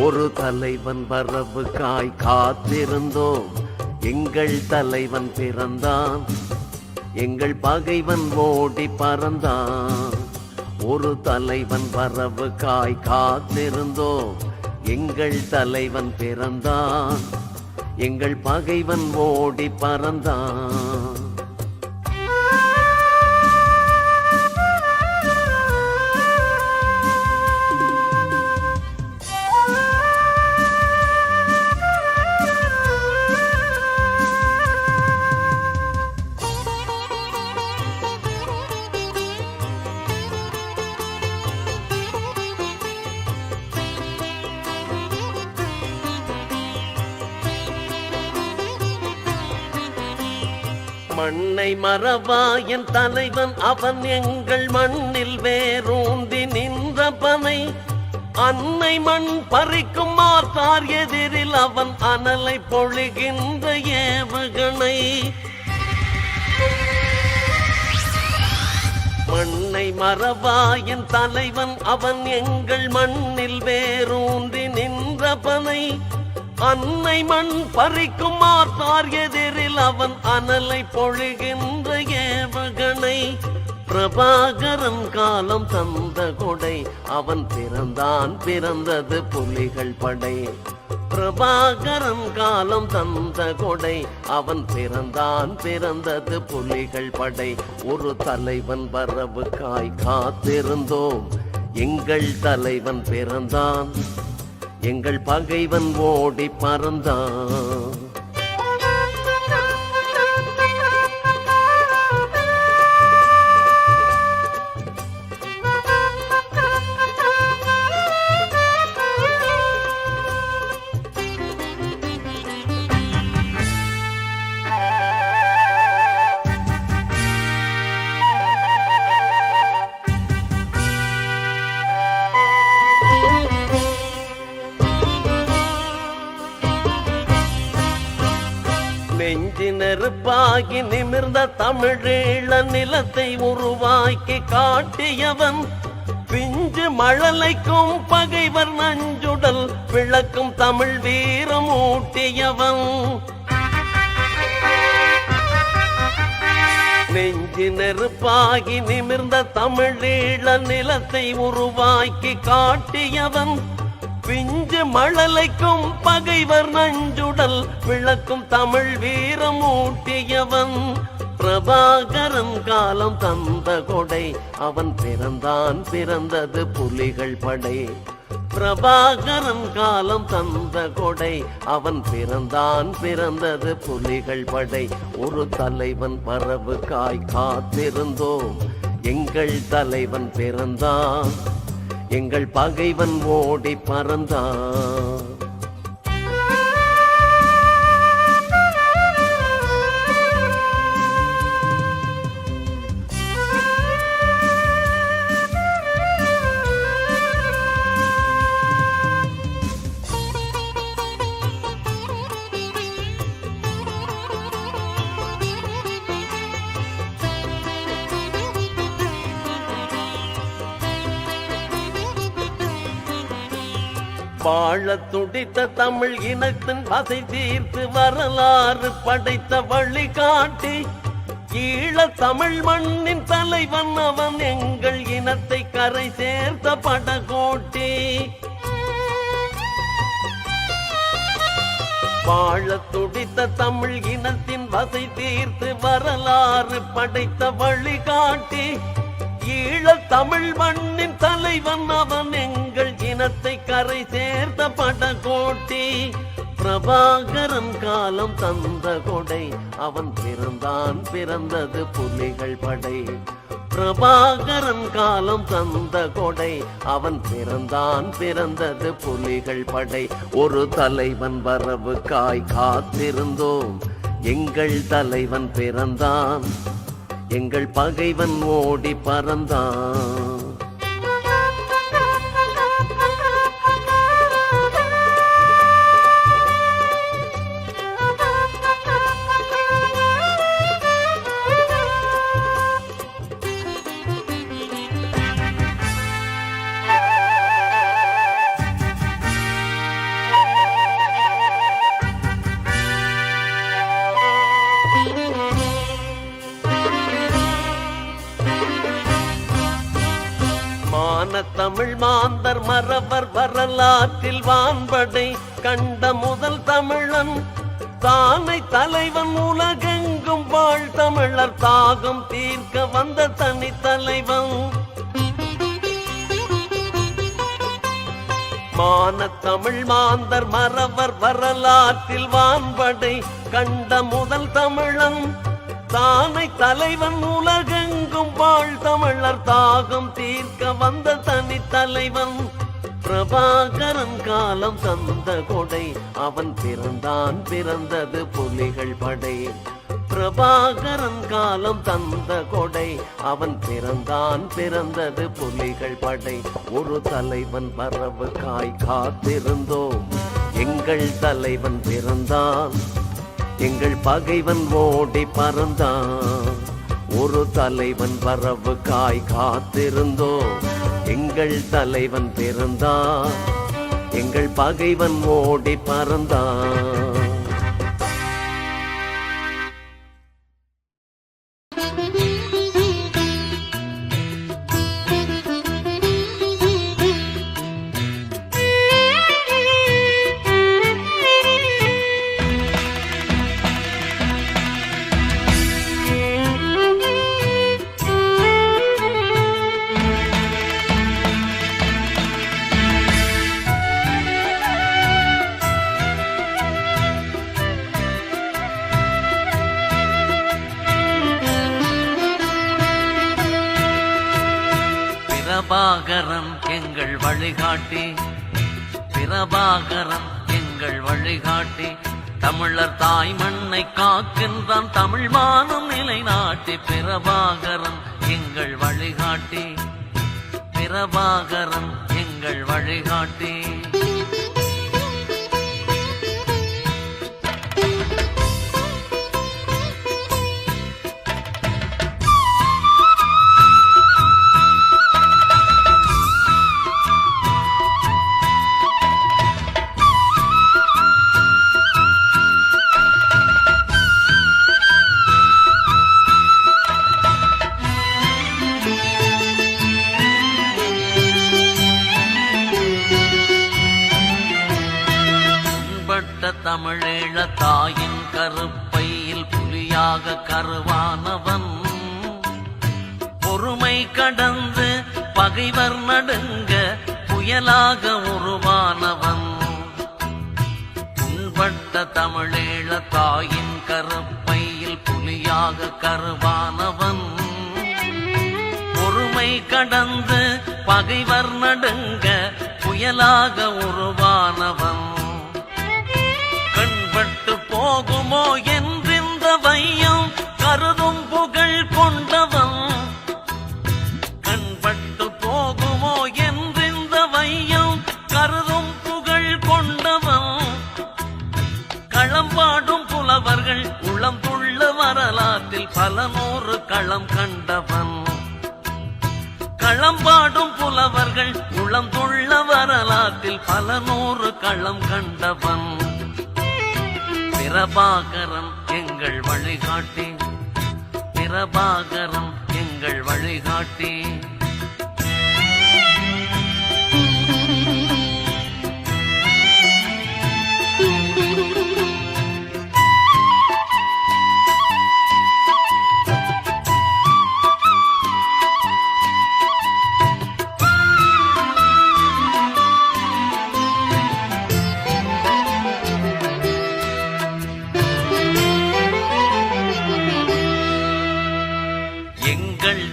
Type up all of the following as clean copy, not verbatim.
ஒரு தலைவன் வரவுக்காய் காத்திருந்தோம். எங்கள் தலைவன் பிறந்தான், எங்கள் பகைவன் ஓடி பறந்தான். ஒரு தலைவன் வரவுக்காய் காத்திருந்தோம். எங்கள் தலைவன் பிறந்தான், எங்கள் பகைவன் ஓடி பறந்தான். மண்ணை மறவா என் தலைவன் அவன் எங்கள் மண்ணில் வேரூந்தி நின்ற பனை. அன்னை மண் பறிக்கும் மாற்றார் எதிரில் அவன் அனலை பொழிகின்ற ஏவுகணை. மண்ணை மறவா என் தலைவன் அவன் எங்கள் மண்ணில் வேரூந்தி நின்ற பனை. அன்னை மண் பறிக்கும் மாற்றார் எதிரில் அவன் அனலை பொழிகின்ற ஏவுகணை. பிரபாகரன் காலம் தந்த கொடை அவன் பிறந்தான், பிறந்தது புலிகள் படை. பிரபாகரன் காலம் தந்த கொடை அவன் பிறந்தான், பிறந்தது புலிகள் படை. ஒரு தலைவன் வரவுக்காய் காத்திருந்தோம். எங்கள் தலைவன் பிறந்தான், எங்கள் பகைவன் ஓடி பறந்தான். நெஞ்சி நெருப்பாகி நிமிர்ந்த தமிழீழ நிலத்தை உருவாக்கி காட்டியவன். பிஞ்சு மழலைக்கும் பகைவர் நஞ்சுடல் விளக்கும் தமிழ் வீரம் ஊட்டியவன். நெஞ்சி நெருப்பாகி நிமிர்ந்த தமிழீழ நிலத்தை உருவாக்கி காட்டியவன். பிஞ்சு மழலைக்கும் பகைவர் நஞ்சுடல் விளக்கும் தமிழ் வீரம் ஊட்டியவன். பிரபாகரன் காலம் தந்த கொடை அவன் பிறந்தான், பிறந்தது புலிகள் படை. பிரபாகரன் காலம் தந்த கொடை அவன் பிறந்தான், பிறந்தது புலிகள் படை. ஒரு தலைவன் வரவுக்காய் காத்திருந்தோம். எங்கள் தலைவன் பிறந்தான், எங்கள் பகைவன் ஓடி பறந்தான். வாழ துடித்த தமிழ் இனத்தின் பசை தீர்த்து வரலாறு படைத்த வழிகாட்டி. ஈழ தமிழ் மண்ணின் தலைவன் அவன் எங்கள் இனத்தை கரை சேர்த்த படகோட்டி. வாழ துடித்த தமிழ் இனத்தின் பசை தீர்த்து வரலாறு படைத்த வழிகாட்டி. ஈழ தமிழ் மண்ணின் தலைவன் அவன் எங்கள் இனத்தை கரை சேர்த்த படகோட்டி. பிரபாகரன் காலம் தந்த கொடை அவன் பிறந்தான், பிறந்தது புலிகள் படை. பிரபாகரன் காலம் தந்த கொடை அவன் பிறந்தான், பிறந்தது புலிகள் படை. ஒரு தலைவன் வரவுக்காய் காத்திருந்தோம். எங்கள் தலைவன் பிறந்தான், எங்கள் பகைவன் ஓடி பறந்தான். தமிழ் மாந்தர் மறவர் வரலாற்றில் வான்படை கண்ட முதல் தமிழன் தானை தலைவன் உலகெங்கும் வாழ் தமிழர் தாகம் தீர்க்க வந்த தனி தலைவன் மான தமிழ் மாந்தர் மறவர் வரலாற்றில் வான்படை கண்ட முதல் தமிழன் தானை தலைவன் உலகெங்கும் வாழ் தமிழர் தாகம் தீர்க்க வந்த தனி தலைவன் பிரபாகரன் காலம் தந்த கொடை அவன் பிறந்தான் பிறந்தது புலிகள் படை பிரபாகரன் காலம் தந்த கொடை அவன் பிறந்தான் பிறந்தது புலிகள் படை ஒரு தலைவன் வரவு காய் காத்திருந்தோம் எங்கள் தலைவன் பிறந்தான் எங்கள் பகைவன் ஓடி பறந்தான் ஒரு தலைவன் வரவு காய் காத்திருந்தோம் எங்கள் தலைவன் பிறந்தான் எங்கள் பகைவன் ஓடி பறந்தான் பிரபாகரன் எங்கள் வழிகாட்டி பிரபாகரன் எங்கள் வழிகாட்டி தமிழர் தாய் மண்ணை காக்கின்றான் தமிழ் மானம் நிலைநாட்டி பிரபாகரன் எங்கள் வழிகாட்டி பிரபாகரன் எங்கள் வழிகாட்டி தமிழீழ தாயின் கருப்பையில் புலியாக கருவானவன் பொறுமை கடந்து பகைவர் நடுங்க புயலாக உருவானவன் புண்பட்ட தமிழீழ தாயின் கருப்பையில் புலியாக கருவானவன் பொறுமை கடந்து பகைவர் நடுங்க புயலாக உருவானவன் கண்பட்டு போகுமோ என்றிந்த வையம் கருதும் புகழ் கொண்டவன் கண்பட்டு போகுமோ என்றிந்த வையம் கருதும் புகழ் கொண்டவன் களம்பாடும் புலவர்கள் உளம் துள்ள வரலாற்றில் பல நூறு களம் கண்டவன் களம்பாடும் புலவர்கள் உளம் துள்ள வரலாற்றில் பல நூறு களம் கண்டவன் பிரபாகரன் எங்கள் வழிகாட்டி பிரபாகரன் எங்கள் வழிகாட்டி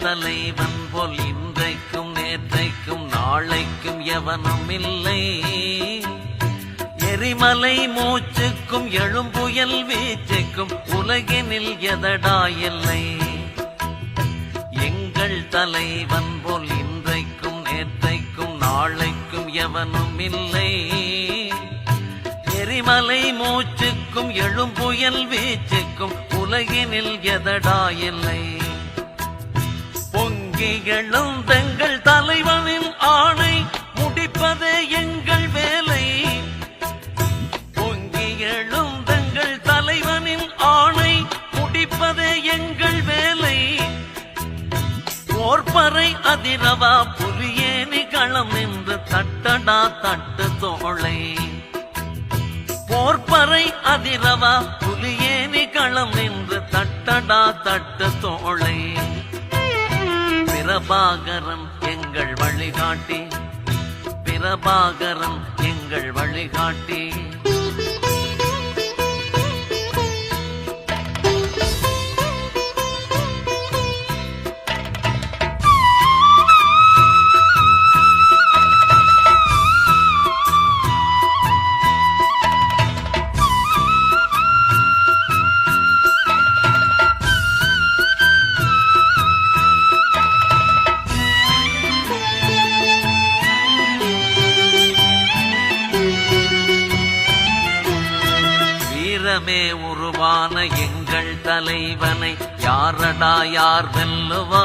தலைவன் போல் இன்றைக்கும் நேற்றைக்கும் நாளைக்கும் எவனும் இல்லை எரிமலை மூச்சுக்கும் எழும்புயல் வீச்சுக்கும் உலகினில் எதடா இல்லை எங்கள் தலைவன் போல் இன்றைக்கும் நேற்றைக்கும் நாளைக்கும் எவனும் இல்லை எரிமலை மூச்சுக்கும் எழும்புயல் வீச்சுக்கும் உலகினில் எதடா இல்லை பொங்கி எழுந்தங்கள் தலைவனின் ஆணை முடிப்பதே எங்கள் வேலை பொங்கி எழுந்தங்கள் தலைவனின் ஆணை முடிப்பதே எங்கள் வேலை போர்ப்பறை அதிரவா புலியேனி களம் நின்று தட்டு தோளை போர்ப்பறை அதிரவா புலியேனி களம் நின்று தட்டடா தட்டு தோளை பிரபாகரன் எங்கள் வழிகாட்டி பிரபாகரன் எங்கள் வழிகாட்டி வீரமே உருவான எங்கள் தலைவனை யாரடா யார் வெல்லுவா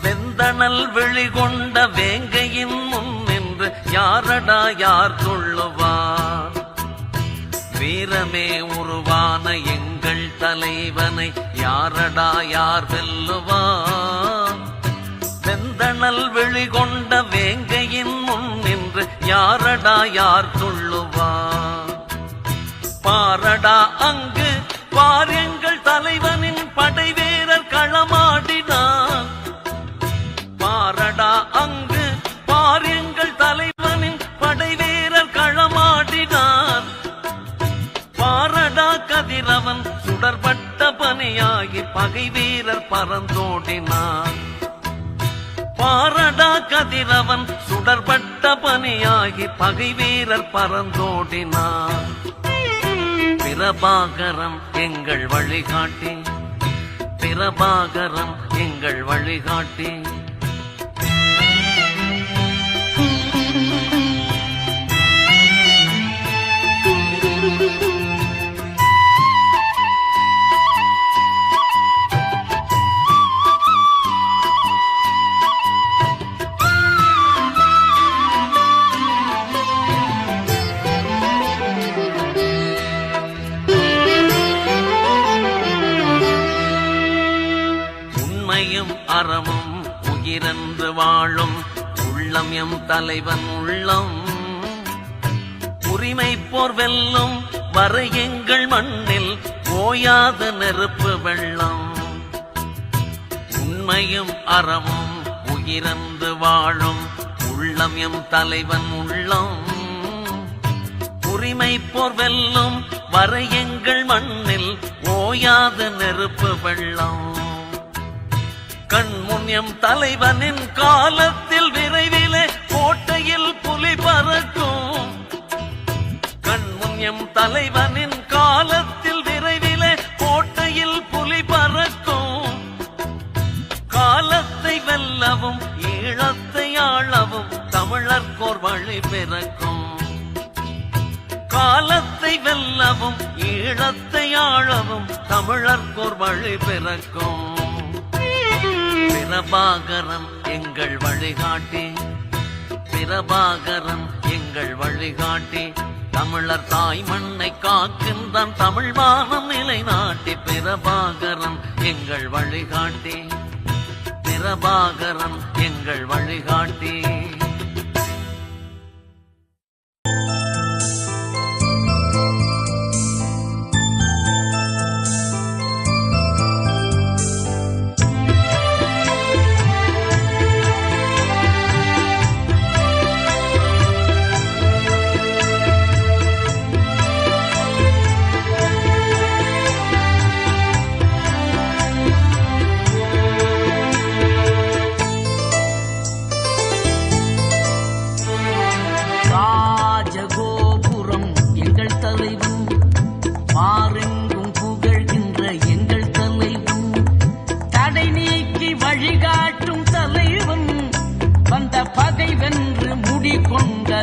வெந்தனல் வெளிகொண்ட வேங்கையின் முன் நின்று யாரடா யார் கொள்ளுவார் வீரமே உருவான எங்கள் தலைவனை யாரடா யார் வெல்லுவா வெந்தனல் வெளிகொண்ட வேங்கையின் முன் நின்று யாரடா யார் கொள்ளுவார் பாரடா அங்கு பார் எங்கள் தலைவனின் படை வீரர் களமாடினார் பாரடா அங்கு பார் எங்கள் தலைவனின் படை வீரர் களமாடினார் பாரடா கதிரவன் சுடர்பட்ட பனியாகி பகை வீரர் பறந்தோடினார் பாரடா கதிரவன் சுடர்பட்ட பனியாகி பகை வீரர் பறந்தோடினார் பிரபாகரன் எங்கள் வழிகாட்டி பிரபாகரன் எங்கள் வழிகாட்டி அறமும் உயிரென்று வாழும் உள்ளம் எம் தலைவன் உள்ளம் உரிமை போர் வெல்லும் வரை எங்கள் மண்ணில் ஓயாத நெருப்பு வெள்ளம் உண்மையும் அறமும் உயிரென்று வாழும் உள்ளம் எம் தலைவன் உள்ளம் உரிமை போர் வெல்லும் வரை எங்கள் மண்ணில் ஓயாத நெருப்பு வெள்ளம் கண்முன் எம் தலைவனின் காலத்தில் விரைவிலே கோட்டையில் புலி பறக்கும் கண்முன் எம் தலைவனின் காலத்தில் விரைவிலே கோட்டையில் புலி பறக்கும் காலத்தை வெல்லவும் ஈழத்தை ஆளவும் தமிழர்க்கோர் வழி பிறக்கும் காலத்தை வெல்லவும் ஈழத்தை ஆளவும் தமிழர்க்கோர் வழி பிறக்கும் பிரபாகரன் எங்கள் வழிகாட்டி பிரபாகரன் எங்கள் வழிகாட்டி தமிழர் தாய் மண்ணை காக்கின்றான் தமிழ் மானம் நிலைநாட்டி பிரபாகரன் எங்கள் வழிகாட்டி பிரபாகரன் எங்கள் வழிகாட்டி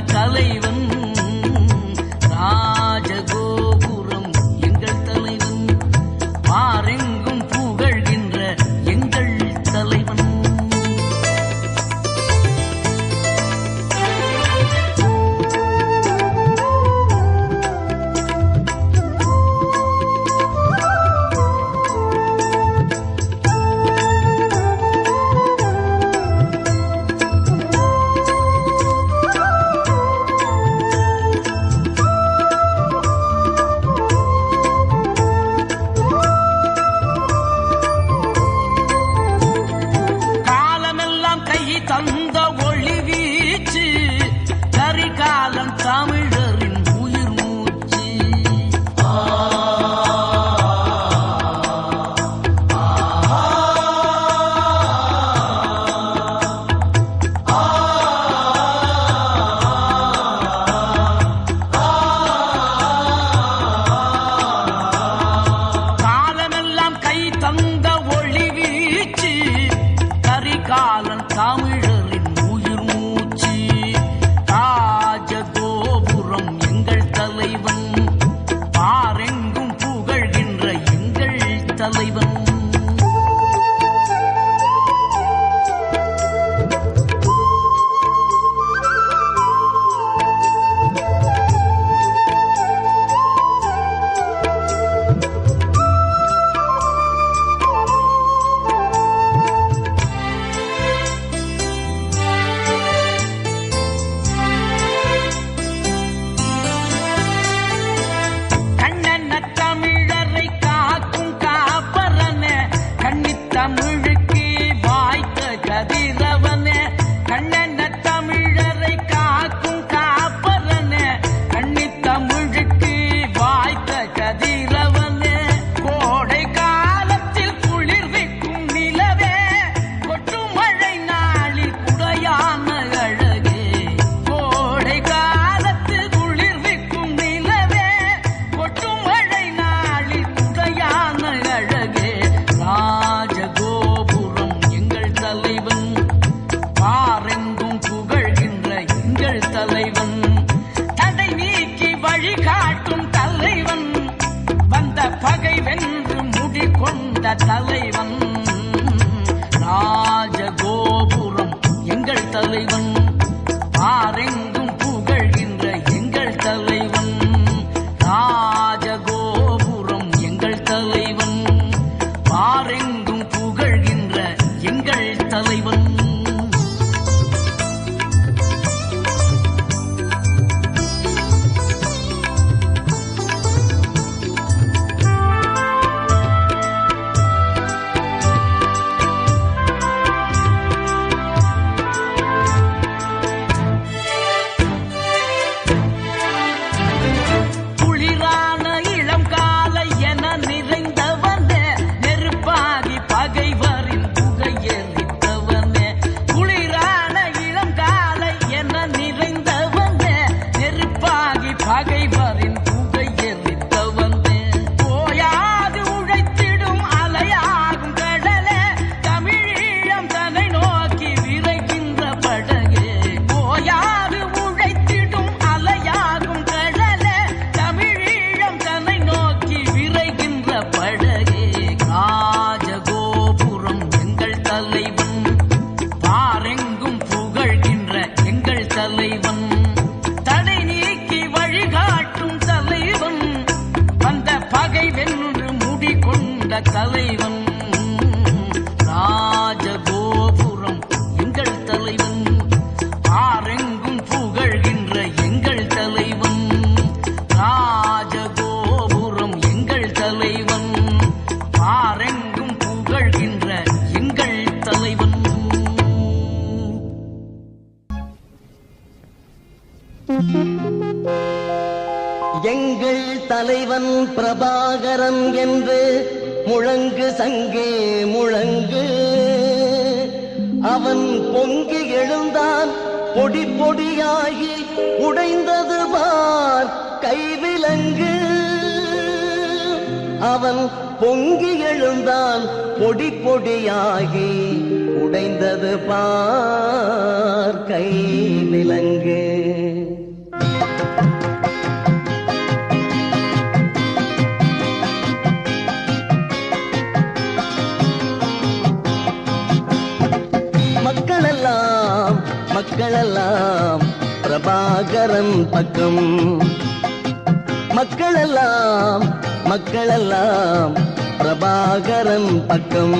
தலைவன் ராஜகோபுரம் எங்கள் தலைவன் பாரெங்கும் புகழ்கின்ற எங்கள் தலைவன் தலைவன், தடை நீக்கி வழிகாட்டும் தலைவன், வந்த பகை வென்று முடிகொண்ட தலைவன், ராஜகோபுரம் எங்கள் தலைவன், பாரெங்கும் புகழ்கின்ற எங்கள் தலைவன், ராஜகோபுரம் எங்கள் தலைவன், பாரெங்கும் புகழ்கின்ற எங்கள் தலைவன். தலைவன், ராஜகோபுரம் எங்கள் தலைவன், பாரெங்கும் புகழ்கின்ற எங்கள் தலைவன், ராஜகோபுரம் எங்கள் தலைவன், பாரெங்கும் புகழ்கின்ற எங்கள் தலைவன். எங்கள் தலைவன் பிரபாகரன் என்று முழங்கு சங்கே முழங்கு, அவன் பொங்கி எழுந்தான் பொடி பொடியாகி உடைந்தது பார் கைவிலங்கு, அவன் பொங்கி எழுந்தான் பொடி பொடியாகி உடைந்தது பார் கைவிலங்கு. மக்களெல்லாம் பிரபாகரன் பக்கம், மக்களெல்லாம் பிரபாகரன் பக்கம்,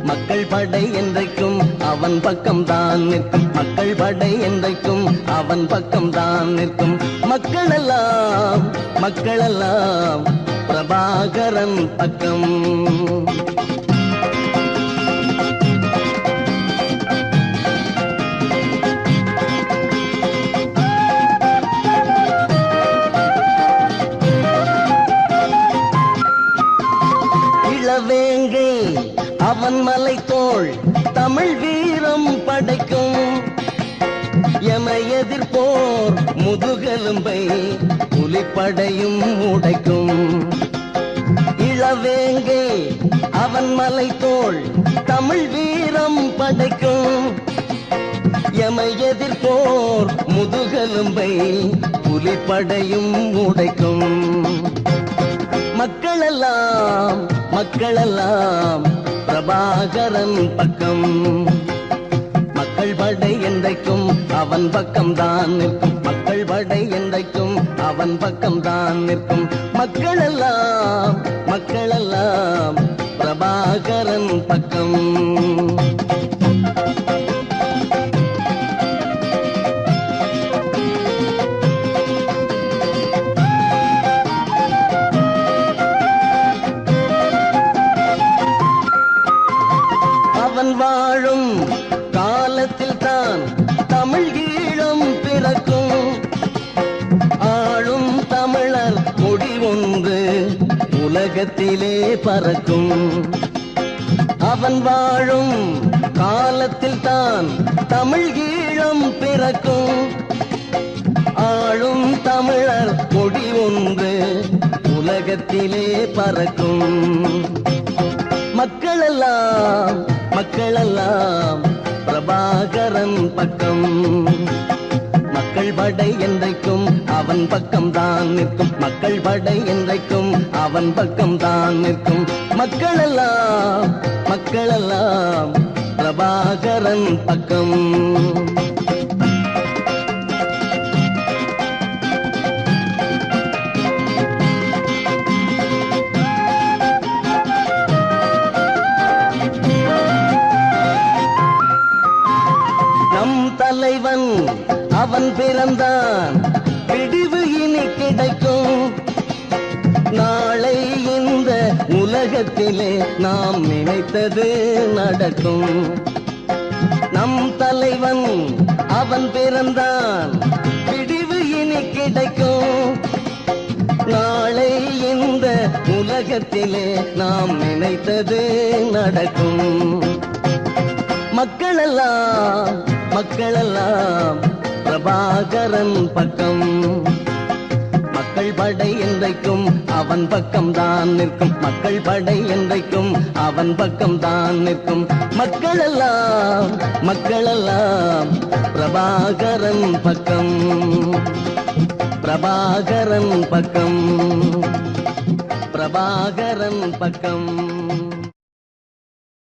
மக்கள் படை என்றைக்கும் அவன் பக்கம் தான் நிற்கும், மக்கள் படை என்றைக்கும் அவன் பக்கம் தான் நிற்கும், மக்களெல்லாம் பிரபாகரன் பக்கம். வேங்கை அவன் மலைத்தோள் தமிழ் வீரம் படைக்கும், எமை எதிர்ப்போர் முதுகெலும்பை புலிப்படையும் உடைக்கும். இளவேங்கை அவன் மலைத்தோள் தமிழ் வீரம் படைக்கும், எமை எதிர்ப்போர் முதுகெலும்பை புலிப்படையும் உடைக்கும். மக்களெல்லாம் பிரபாகரன் பக்கம், மக்கள் படை என்றைக்கும் அவன் பக்கம் தான் நிற்கும், மக்கள் படை என்றைக்கும் அவன் பக்கம் தான் நிற்கும், மக்களெல்லாம் பிரபாகரன் பக்கம். வாழும் காலத்தில் தான் தமிழ் ஈழம் பிறக்கும், ஆளும் தமிழர் கொடி ஒன்று உலகத்திலே பறக்கும். அவன் வாழும் காலத்தில் தான் தமிழ் ஈழம் பிறக்கும், ஆளும் தமிழர் கொடி ஒன்று உலகத்திலே பறக்கும். மக்களெல்லாம் பிரபாகரன் பக்கம், மக்கள் படை என்றைக்கும் அவன் பக்கம்தான் நிற்கும். மக்கள் படை என்றைக்கும் அவன் பக்கம்தான் நிற்கும். மக்களெல்லாம் மக்களெல்லாம் பிரபாகரன் பக்கம். நம் தலைவன் அவன் பிறந்தான், விடிவு இனி கிடைக்கும். நாளை இந்த உலகத்திலே நாம் நினைத்தது நடக்கும். நம் தலைவன் அவன் பிறந்தான், விடிவு இனி கிடைக்கும். நாளை இந்த உலகத்திலே நாம் நினைத்தது நடக்கும். மக்களெல்லாம் மக்களெல்லாம் பிரபாகரன் பக்கம். மக்கள் படை என்றைக்கும் அவன் பக்கம்தான் நிற்கும். மக்கள் படை என்றைக்கும் அவன் பக்கம்தான் நிற்கும். மக்களெல்லாம் மக்களெல்லாம் பிரபாகரன் பக்கம். பிரபாகரன் பக்கம். பிரபாகரன் பக்கம்.